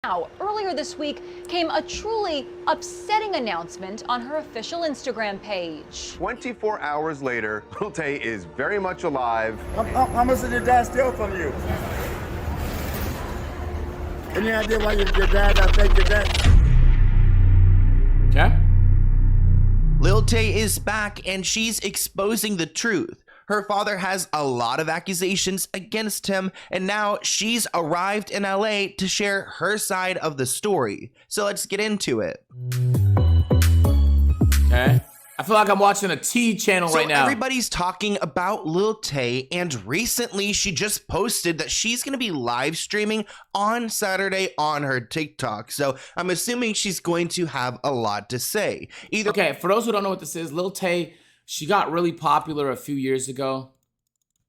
Now, earlier this week came a truly upsetting announcement on her official Instagram page. 24 hours later, Lil Tay is very much alive. How much did your dad steal from you? Any idea why your dad got fake your dad? Okay. Lil Tay is back and she's exposing the truth. Her father has a lot of accusations against him, and now she's arrived in LA to share her side of the story. So let's get into it. Okay. I feel like I'm watching a T channel right now. Everybody's talking about Lil Tay, and recently she just posted that she's going to be live streaming on Saturday on her TikTok. So I'm assuming she's going to have a lot to say. Okay, for those who don't know what this is, Lil Tay, she got really popular a few years ago.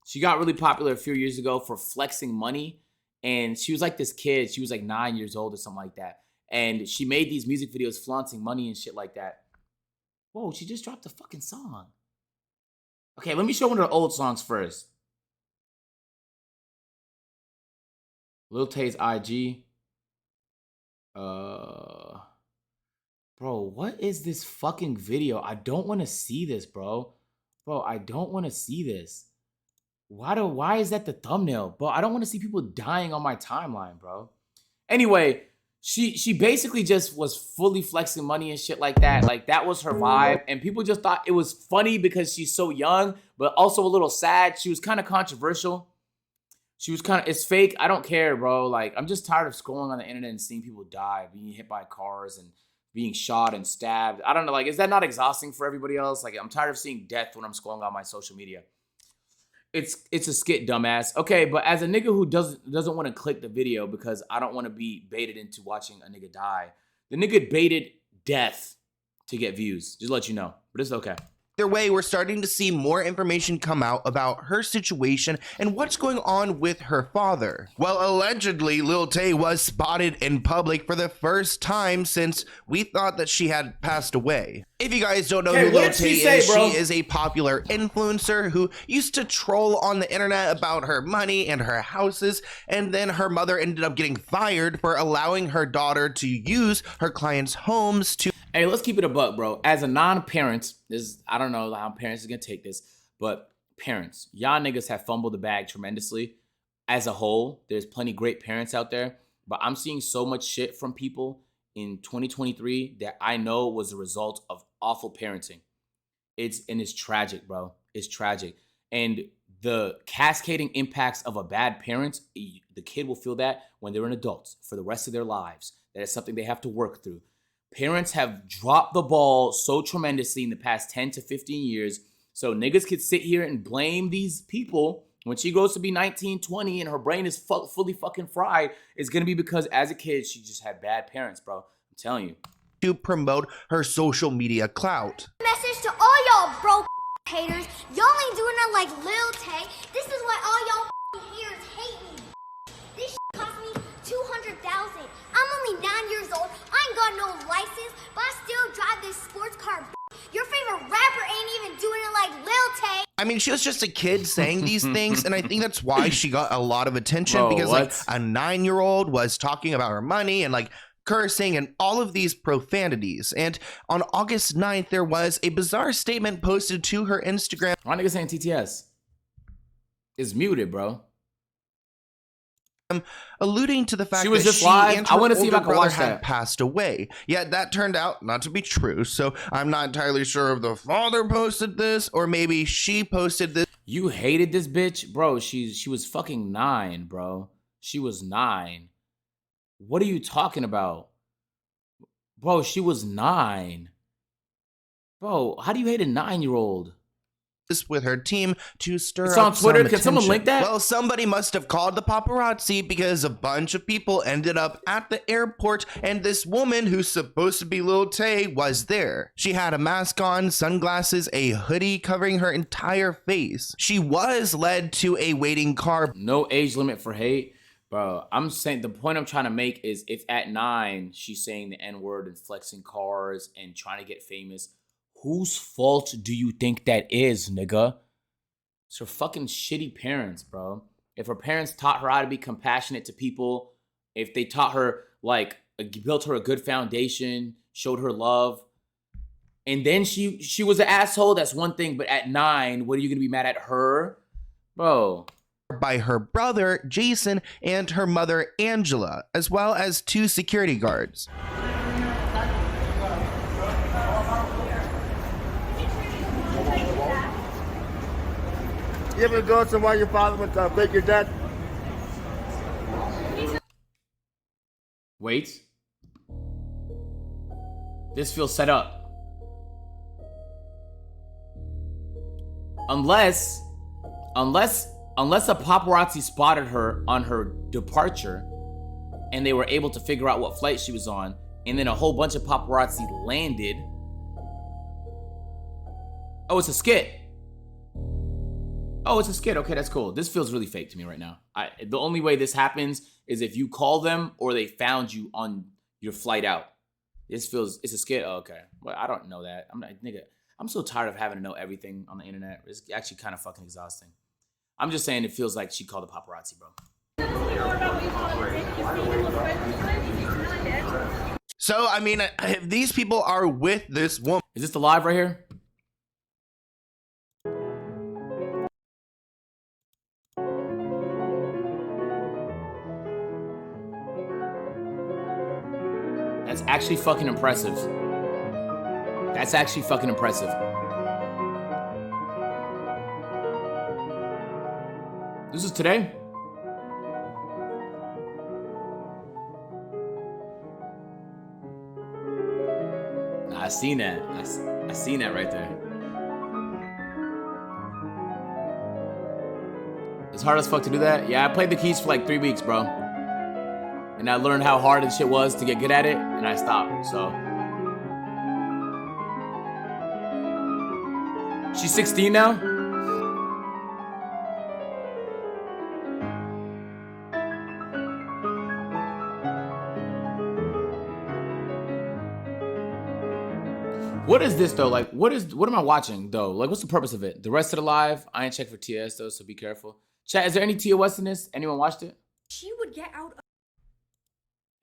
For flexing money. And she was like this kid. She was like 9 years old or something like that. And she made these music videos flaunting money and shit like that. Whoa, she just dropped a fucking song. Okay, let me show one of her old songs first. Lil Tay's IG. Bro, what is this fucking video? I don't want to see this, bro. Bro, I don't want to see this. Why is that the thumbnail? Bro, I don't want to see people dying on my timeline, bro. Anyway, she basically just was fully flexing money and shit like that. Like, that was her vibe. And people just thought it was funny because she's so young, but also a little sad. She was kind of controversial. It's fake. I don't care, bro. Like, I'm just tired of scrolling on the internet and seeing people die, being hit by cars and being shot and stabbed. I don't know, like, is that not exhausting for everybody else? Like, I'm tired of seeing death when I'm scrolling on my social media. It's a skit, dumbass. Okay, but as a nigga who doesn't want to click the video because I don't want to be baited into watching a nigga die, the nigga baited death to get views. Just to let you know, but it's okay. Either way, we're starting to see more information come out about her situation and what's going on with her father. Well, allegedly, Lil Tay was spotted in public for the first time since we thought that she had passed away. If you guys don't know who Lil Tay is, she is a popular influencer who used to troll on the internet about her money and her houses, and then her mother ended up getting fired for allowing her daughter to use her clients' homes to... Hey, let's keep it a buck, bro. As a non-parent, I don't know how parents are gonna take this, but parents, y'all niggas have fumbled the bag tremendously. As a whole, there's plenty great parents out there, but I'm seeing so much shit from people in 2023 that I know was a result of awful parenting. It's tragic, bro. It's tragic. And the cascading impacts of a bad parent, the kid will feel that when they're an adult for the rest of their lives. That is something they have to work through. Parents have dropped the ball so tremendously in the past 10 to 15 years. So niggas could sit here and blame these people when she goes to be 19, 20 and her brain is fully fucking fried. It's going to be because as a kid, she just had bad parents, bro. I'm telling you. To promote her social media clout. Message to all y'all broke haters. Y'all ain't doing it like Lil Tay. This is why all y'all haters hate me. This cost me $200,000. I'm only 9 years old. I ain't got no license, but I still drive this sports car. Your favorite rapper ain't even doing it like Lil Tay. I mean, she was just a kid saying these things, and I think that's why she got a lot of attention. Bro, because what? Like a 9-year-old was talking about her money and like cursing and all of these profanities. And on August 9th, there was a bizarre statement posted to her Instagram. Why niggas saying TTS? It's muted, bro. Alluding to the fact She was that just live. and I her want to see if I older can brother watch had that. passed away. Yet that turned out not to be true. So I'm not entirely sure if the father posted this or maybe she posted this. You hated this bitch? Bro, she was fucking 9, bro. She was 9. What are you talking about? Bro, she was 9. Bro, how do you hate a 9-year-old? With her team to stir It's up on Twitter. some Can someone attention. link that? Well, somebody must have called the paparazzi because a bunch of people ended up at the airport and this woman who's supposed to be Lil Tay was there. She had a mask on, sunglasses, a hoodie covering her entire face. She was led to a waiting car. No age limit for hate. Bro, I'm saying the point I'm trying to make is if at 9 she's saying the N-word and flexing cars and trying to get famous, whose fault do you think that is, nigga? It's her fucking shitty parents, bro. If her parents taught her how to be compassionate to people, if they taught her like built her a good foundation, showed her love. And then she was an asshole, that's one thing, but at 9, what are you gonna be mad at her? Bro. By her brother, Jason, and her mother, Angela, as well as 2 security guards. You ever go somewhere your father would fake your death? Wait. This feels set up. Unless a paparazzi spotted her on her departure and they were able to figure out what flight she was on, and then a whole bunch of paparazzi landed. Oh, it's a skit. Oh, it's a skit. Okay, that's cool. This feels really fake to me right now. The only way this happens is if you call them or they found you on your flight out. It's a skit. Oh, okay. Well, I don't know that. I'm so tired of having to know everything on the internet. It's actually kind of fucking exhausting. I'm just saying it feels like she called the paparazzi, bro. So, I mean, if these people are with this woman. Is this the live right here? That's actually fucking impressive. That's actually fucking impressive. This is today? Nah, I seen that. I seen that right there. It's hard as fuck to do that. Yeah, I played the keys for like 3 weeks, bro. And I learned how hard this shit was to get good at it, and I stopped, so. She's 16 now? What is this though? Like, what am I watching though? Like, what's the purpose of it? The rest of the live, I ain't checked for TS though, so be careful. Chat, is there any TOS in this? Anyone watched it? She would get out of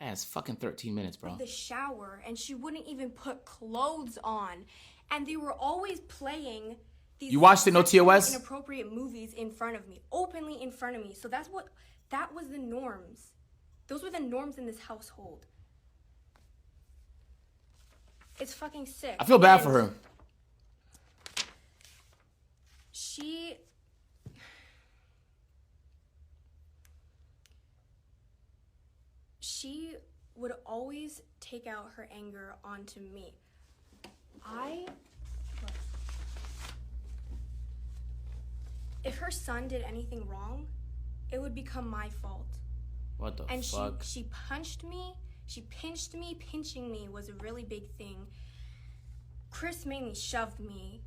Yeah, it's fucking 13 minutes, bro. the shower and she wouldn't even put clothes on. And they were always playing these You watched it, no sexually TOS? inappropriate movies in front of me, openly in front of me. So that was the norms. Those were the norms in this household. It's fucking sick. I feel bad And for her. She would always take out her anger onto me. If her son did anything wrong, it would become my fault. What the And fuck? she punched me, she pinched me. Pinching me was a really big thing. Chris mainly shoved me.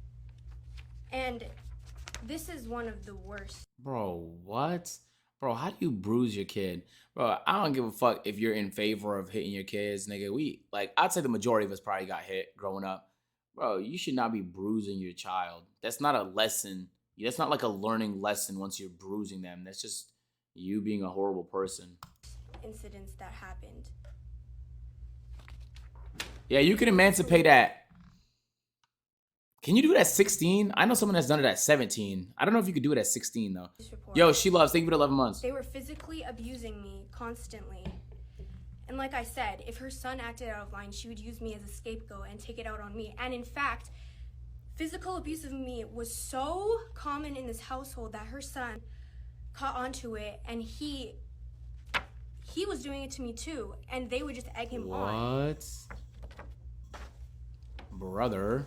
And this is one of the worst. Bro, what? Bro, how do you bruise your kid? Bro, I don't give a fuck if you're in favor of hitting your kids, nigga. I'd say the majority of us probably got hit growing up. Bro, you should not be bruising your child. That's not a lesson. That's not like a learning lesson once you're bruising them. That's just you being a horrible person. Incidents that happened. Yeah, you can emancipate at. Can you do it at 16? I know someone that's done it at 17. I don't know if you could do it at 16 though. Yo, she loves. Thank you for the 11 months. They were physically abusing me constantly. And like I said, if her son acted out of line, she would use me as a scapegoat and take it out on me. And in fact, physical abuse of me was so common in this household that her son caught onto it, and he was doing it to me too, and they would just egg him on. What? Brother.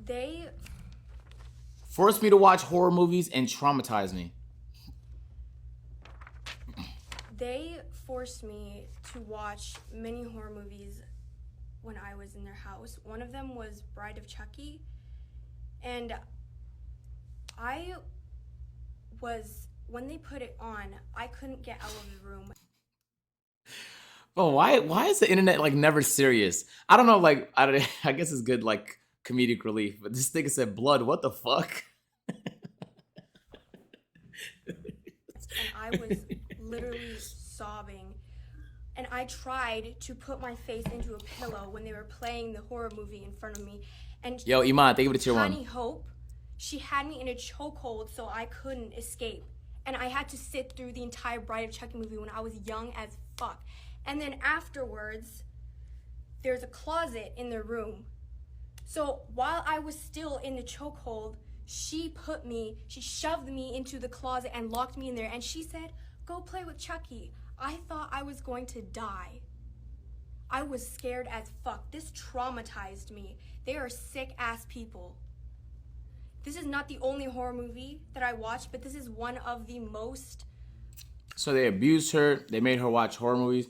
They Forced me to watch horror movies and traumatize me. They forced me to watch many horror movies when I was in their house. One of them was Bride of Chucky, and when they put it on, I couldn't get out of the room. Bro, why is the internet like never serious? I don't know, like I guess it's good like comedic relief, but this nigga said blood. What the fuck? And I was literally sobbing. And I tried to put my face into a pillow when they were playing the horror movie in front of me. And Yo, Iman, thank you for the tier one. Tiny Hope, she had me in a chokehold so I couldn't escape. And I had to sit through the entire Bride of Chucky movie when I was young as fuck. And then afterwards, there's a closet in the room. So while I was still in the chokehold, she shoved me into the closet and locked me in there. And she said, go play with Chucky. I thought I was going to die. I was scared as fuck. This traumatized me. They are sick ass people. This is not the only horror movie that I watched, but this is one of the most. So they abused her. They made her watch horror movies.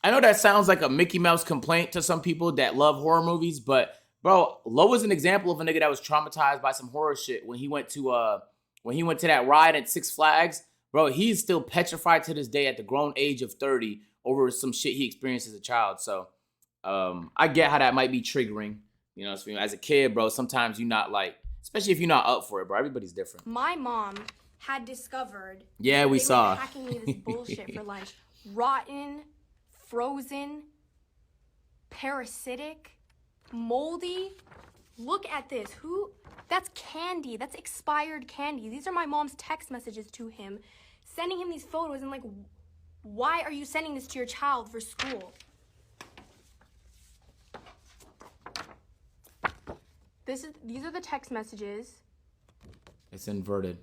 I know that sounds like a Mickey Mouse complaint to some people that love horror movies, but bro, Lo is an example of a nigga that was traumatized by some horror shit when he went to that ride at Six Flags. Bro, he's still petrified to this day at the grown age of 30 over some shit he experienced as a child. So I get how that might be triggering. You know, as a kid, bro, sometimes you're not like, especially if you're not up for it, bro. Everybody's different. My mom had discovered. Yeah, we saw. They were packing me this bullshit for lunch. Rotten, frozen, parasitic, moldy. Look at this. That's candy. That's expired candy. These are my mom's text messages to him, sending him these photos and like, why are you sending this to your child for school? These are the text messages. It's inverted.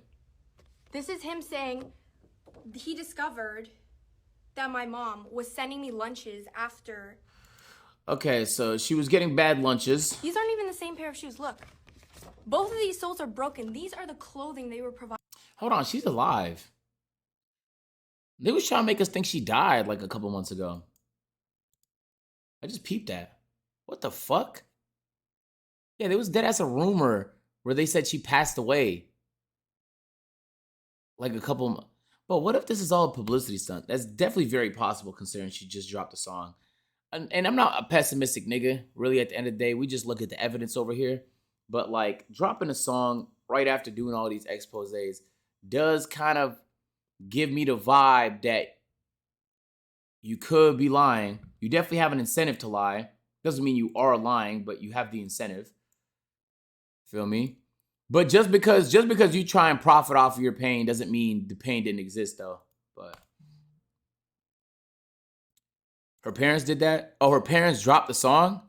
This is him saying he discovered that my mom was sending me lunches after. Okay, so she was getting bad lunches. These aren't even the same pair of shoes. Look. Both of these soles are broken. These are the clothing they were providing. Hold on, she's alive. They was trying to make us think she died like a couple months ago. I just peeped that. What the fuck? Yeah, there was dead ass a rumor where they said she passed away. Like a couple. But what if this is all a publicity stunt? That's definitely very possible considering she just dropped a song. And I'm not a pessimistic nigga. Really, at the end of the day, we just look at the evidence over here. But like dropping a song right after doing all these exposés does kind of give me the vibe that you could be lying. You definitely have an incentive to lie. Doesn't mean you are lying, but you have the incentive. Feel me? But just because you try and profit off of your pain doesn't mean the pain didn't exist though. But her parents did that? Oh, her parents dropped the song?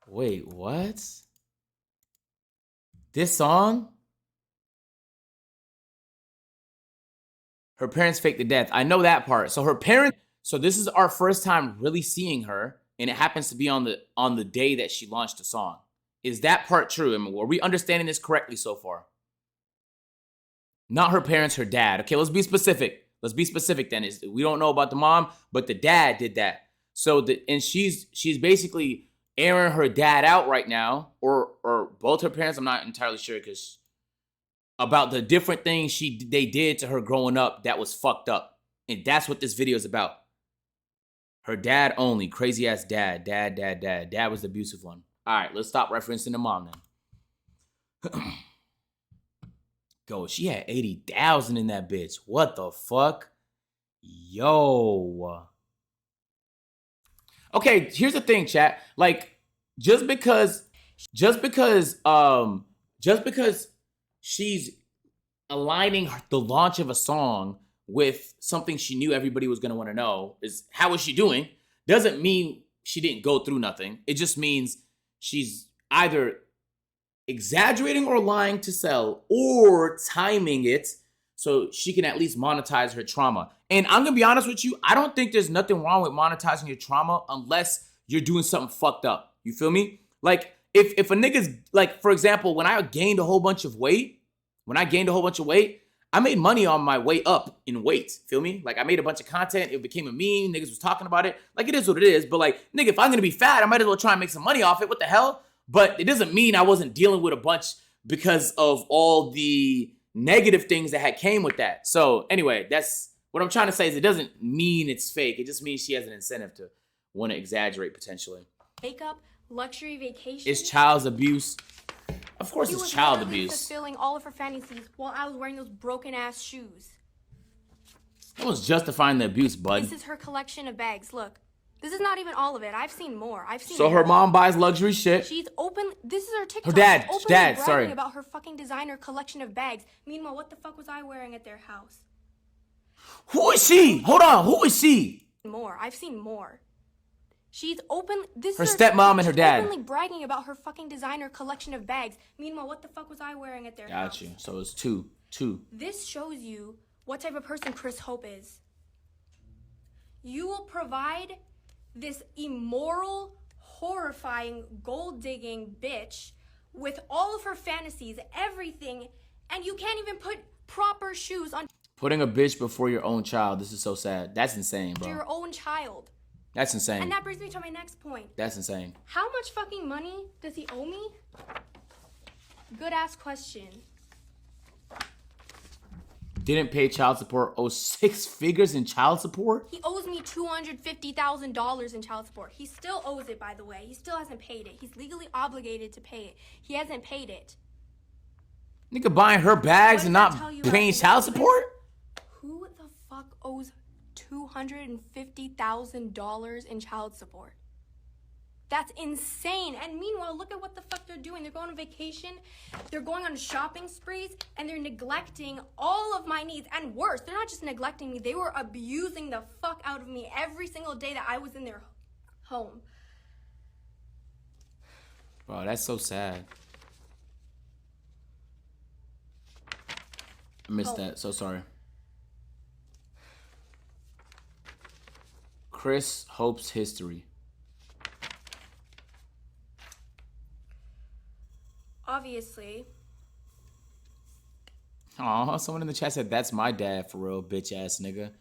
Wait, what? This song? Her parents faked the death. I know that part. So this is our first time really seeing her, and it happens to be on the day that she launched the song. Is that part true? I mean, are we understanding this correctly so far? Not her parents, her dad. Okay, let's be specific. Let's be specific then. We don't know about the mom, but the dad did that. So she's basically airing her dad out right now, or both her parents. I'm not entirely sure because about the different things they did to her growing up that was fucked up, and that's what this video is about. Her dad only, crazy ass dad. Dad was the abusive one. All right, let's stop referencing the mom then. Go, she had 80,000 in that bitch. What the fuck? Yo. Okay, here's the thing, chat. Like, just because she's aligning the launch of a song with something she knew everybody was gonna want to know is how is she doing, doesn't mean she didn't go through nothing. It just means she's either exaggerating or lying to sell or timing it so she can at least monetize her trauma. And I'm gonna be honest with you, I don't think there's nothing wrong with monetizing your trauma unless you're doing something fucked up. You feel me? Like if a nigga's like, for example, when I gained a whole bunch of weight, I made money on my way up in weight. Feel me? Like I made a bunch of content. It became a meme. Niggas was talking about it. Like it is what it is. But like, nigga, if I'm gonna be fat, I might as well try and make some money off it. What the hell? But it doesn't mean I wasn't dealing with a bunch because of all the negative things that had came with that. So anyway, that's what I'm trying to say is it doesn't mean it's fake. It just means she has an incentive to want to exaggerate potentially. Makeup, luxury vacation. It's child's abuse. Of course He it's was child literally abuse. fulfilling all of her fantasies while I was wearing those broken ass shoes. That was justifying the abuse, bud. This is her collection of bags. Look, this is not even all of it. I've seen more. So her mom buys luxury shit. She's open. This is her TikTok. Her dad, She's openly dad, bragging sorry. about her fucking designer collection of bags. Meanwhile, what the fuck was I wearing at their house? Who is she? Hold on, who is she? More. I've seen more. She's open. This Her is stepmom and her she's dad. openly bragging about her fucking designer collection of bags. Meanwhile, what the fuck was I wearing at their house? Got you. So it's two. This shows you what type of person Chris Hope is. You will provide this immoral, horrifying, gold-digging bitch with all of her fantasies, everything, and you can't even put proper shoes on Putting a bitch before your own child. This is so sad. That's insane, bro. your own child. That's insane. And that brings me to my next point. That's insane. How much fucking money does he owe me? Good ass question. Didn't pay child support. Oh, 6 figures in child support? He owes me $250,000 in child support. He still owes it, by the way. He still hasn't paid it. He's legally obligated to pay it. He hasn't paid it. Nigga buying her bags What and does that not tell you paying about child the- support? Who the fuck owes $250,000 in child support? That's insane. And meanwhile, look at what the fuck they're doing. They're going on vacation, they're going on shopping sprees, and they're neglecting all of my needs. And worse, they're not just neglecting me, they were abusing the fuck out of me every single day that I was in their home. Bro, that's so sad. I missed that. So sorry. Chris Hope's history. Obviously, Aw, someone in the chat said, that's my dad for real, bitch ass nigga.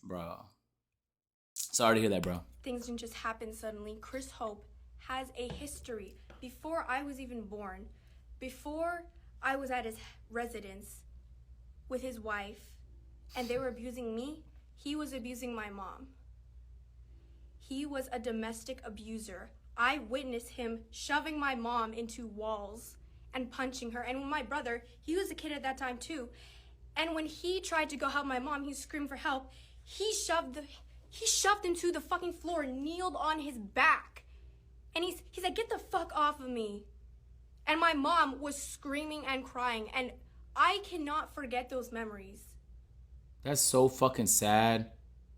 Bro. Sorry to hear that, bro. things didn't just happen suddenly. Chris Hope has a history. Before I was even born, before I was at his residence with his wife, and they were abusing me, he was abusing my mom. He was a domestic abuser. I witnessed him shoving my mom into walls and punching her. And my brother, he was a kid at that time too. And when he tried to go help my mom, he screamed for help. He shoved into the fucking floor, kneeled on his back. And he's like, get the fuck off of me. And my mom was screaming and crying. And I cannot forget those memories. That's so fucking sad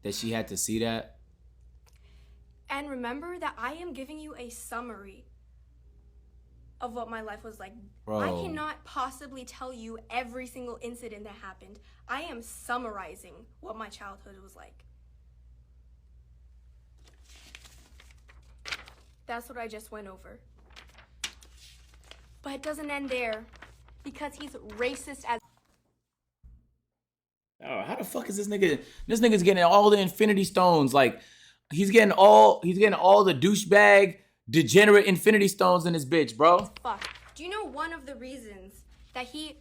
that she had to see that. And remember that I am giving you a summary of what my life was like. Bro. I cannot possibly tell you every single incident that happened. I am summarizing what my childhood was like. That's what I just went over. But it doesn't end there, because he's racist as Oh, how the fuck is this nigga? This nigga's getting all the Infinity Stones. Like, he's getting all the douchebag, degenerate Infinity Stones in his bitch, bro. fuck. Do you know one of the reasons that he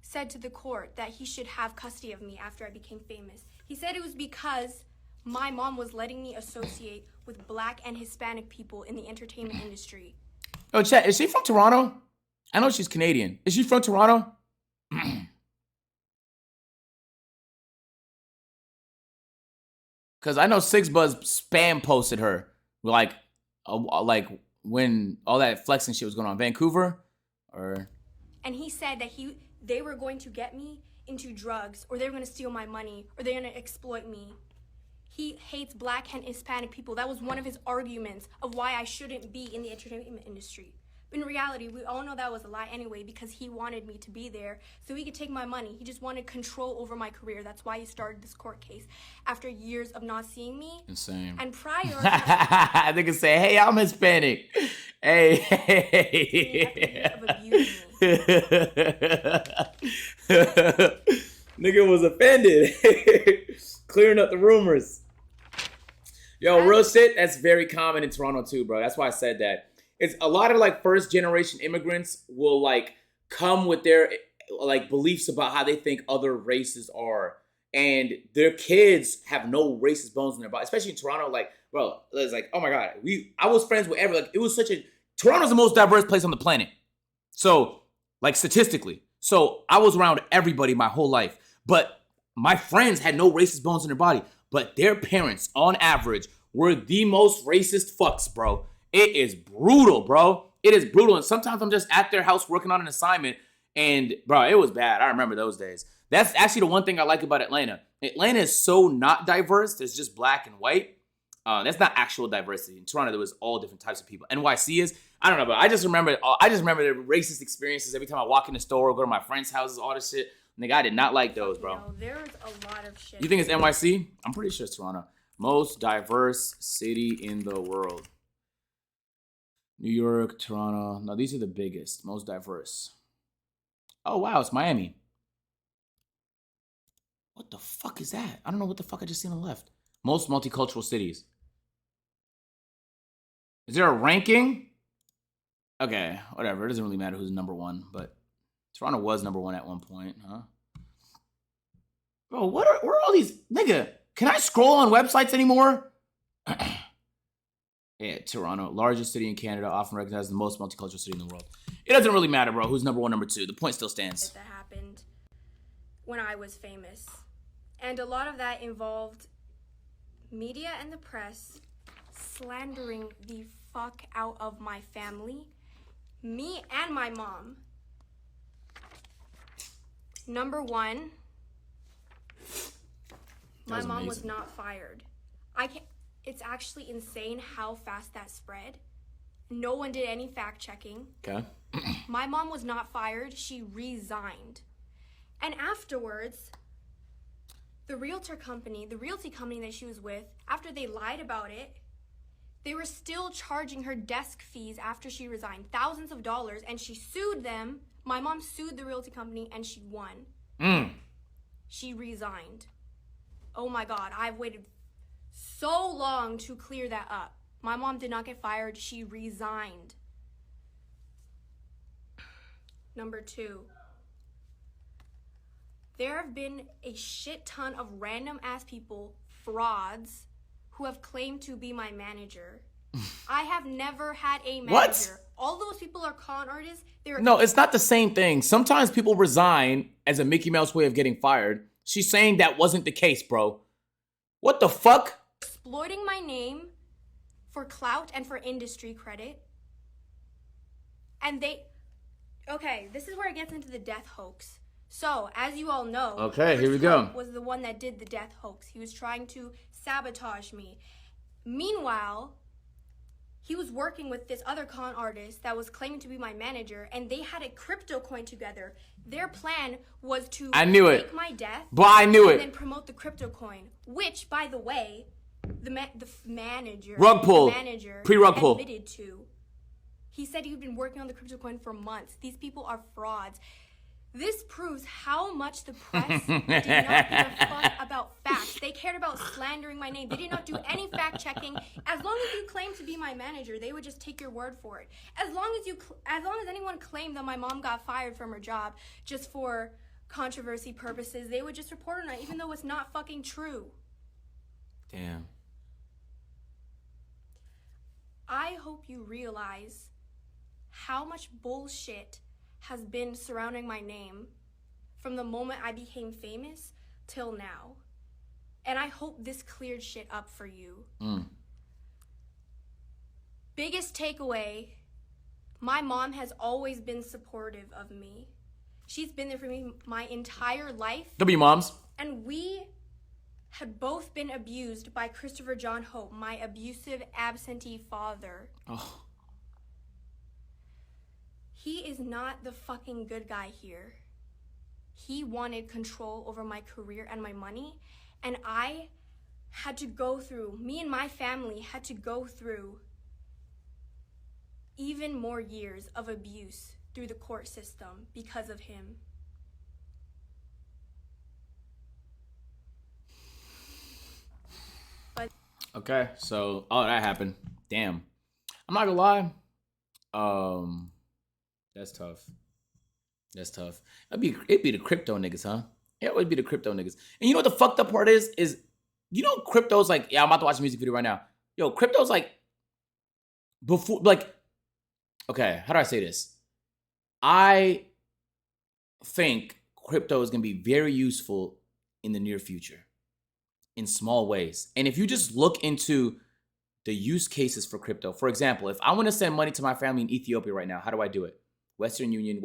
said to the court that he should have custody of me after I became famous? He said it was because my mom was letting me associate with Black and Hispanic people in the entertainment industry. Yo, chat, is she from Toronto? I know she's Canadian. Is she from Toronto? Because I know Six Buzz spam posted her, like when all that flexing shit was going on. Vancouver? Or... And he said that they were going to get me into drugs, or they were going to steal my money, or they're going to exploit me. He hates Black and Hispanic people. That was one of his arguments of why I shouldn't be in the entertainment industry. But in reality, we all know that was a lie anyway, because he wanted me to be there so he could take my money. He just wanted control over my career. That's why he started this court case after years of not seeing me. Insane. And prior, I think it's say, hey, I'm Hispanic. Hey. of abusing me. Nigga was offended. Clearing up the rumors. Yo, real shit, that's very common in Toronto too, bro. That's why I said that. It's a lot of like first generation immigrants will like come with their like beliefs about how they think other races are. And their kids have no racist bones in their body, especially in Toronto. Like, bro, it's like, oh my God, I was friends with Toronto's the most diverse place on the planet. So, like statistically. So I was around everybody my whole life. But my friends had no racist bones in their body. But their parents, on average, were the most racist fucks, bro. It is brutal, bro. It is brutal. And sometimes I'm just at their house working on an assignment. And, bro, it was bad. I remember those days. That's actually the one thing I like about Atlanta. Atlanta is so not diverse. It's just black and white. That's not actual diversity. In Toronto, there was all different types of people. NYC is, I don't know, but I just remember the racist experiences every time I walk in the store or go to my friends' houses, all this shit. Nigga, I did not like those, bro. No, there's a lot of shit. You think it's NYC? I'm pretty sure it's Toronto. Most diverse city in the world. New York, Toronto. No, these are the biggest, most diverse. Oh, wow, it's Miami. What the fuck is that? I don't know what the fuck I just seen on the left. Most multicultural cities. Is there a ranking? Okay, whatever. It doesn't really matter who's number one, but Toronto was number one at one point, huh? Bro, where are all these? Nigga, can I scroll on websites anymore? Yeah, Toronto, largest city in Canada, often recognized as the most multicultural city in the world. It doesn't really matter, bro, who's number one, number two. The point still stands. That happened when I was famous. And a lot of that involved media and the press slandering the fuck out of my family, me and my mom. Number one, my mom was not fired. It's actually insane how fast that spread. No one did any fact checking. Okay. My mom was not fired, she resigned. And afterwards, the realty company that she was with, after they lied about it, they were still charging her desk fees after she resigned, thousands of dollars, and she sued them. My mom sued the realty company and she won. She resigned. Oh my God, I've waited so long to clear that up. My mom did not get fired, she resigned. Number two, there have been a shit ton of random ass people, frauds, who have claimed to be my manager. I have never had a manager. What? All those people are con artists. No, it's not the same thing. Sometimes people resign as a Mickey Mouse way of getting fired. She's saying that wasn't the case, bro. What the fuck? Exploiting my name for clout and for industry credit. And okay, this is where it gets into the death hoax. So, as you all know, okay, here we go. Was the one that did the death hoax. He was trying to sabotage me. Meanwhile, he was working with this other con artist that was claiming to be my manager, and they had a crypto coin together. Their plan was to fake my death, but I knew it, and then promote the crypto coin, which, by the way, the manager, pre-rug pull, admitted to. He said he'd been working on the crypto coin for months. These people are frauds. This proves how much the press did not give a fuck about facts. They cared about slandering my name. They did not do any fact checking. As long as you claim to be my manager, they would just take your word for it. As long as anyone claimed that my mom got fired from her job just for controversy purposes, they would just report on it, even though it's not fucking true. Damn. I hope you realize how much bullshit has been surrounding my name from the moment I became famous till now. And I hope this cleared shit up for you. Biggest takeaway, my mom has always been supportive of me. She's been there for me my entire life. W moms. And we had both been abused by Christopher John Hope, my abusive absentee father. Oh. He is not the fucking good guy here. He wanted control over my career and my money, and I had to go through, me and my family had to go through even more years of abuse through the court system because of him. Okay, so all that happened. Damn. I'm not gonna lie. That's tough. That's tough. It'd be the crypto niggas, huh? It would be the crypto niggas. And you know what the fucked up part is you know crypto's like, yeah, I'm about to watch a music video right now. Yo, crypto's like before, like, okay, how do I say this? I think crypto is going to be very useful in the near future in small ways. And if you just look into the use cases for crypto, for example, if I want to send money to my family in Ethiopia right now, how do I do it? Western Union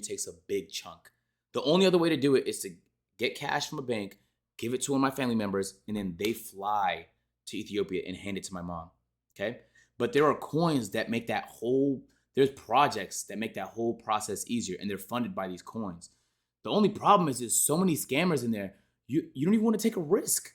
takes a big chunk. The only other way to do it is to get cash from a bank, give it to one of my family members, and then they fly to Ethiopia and hand it to my mom. Okay? But there are coins that make that whole, there's projects that make that whole process easier, and they're funded by these coins. The only problem is there's so many scammers in there, you don't even want to take a risk.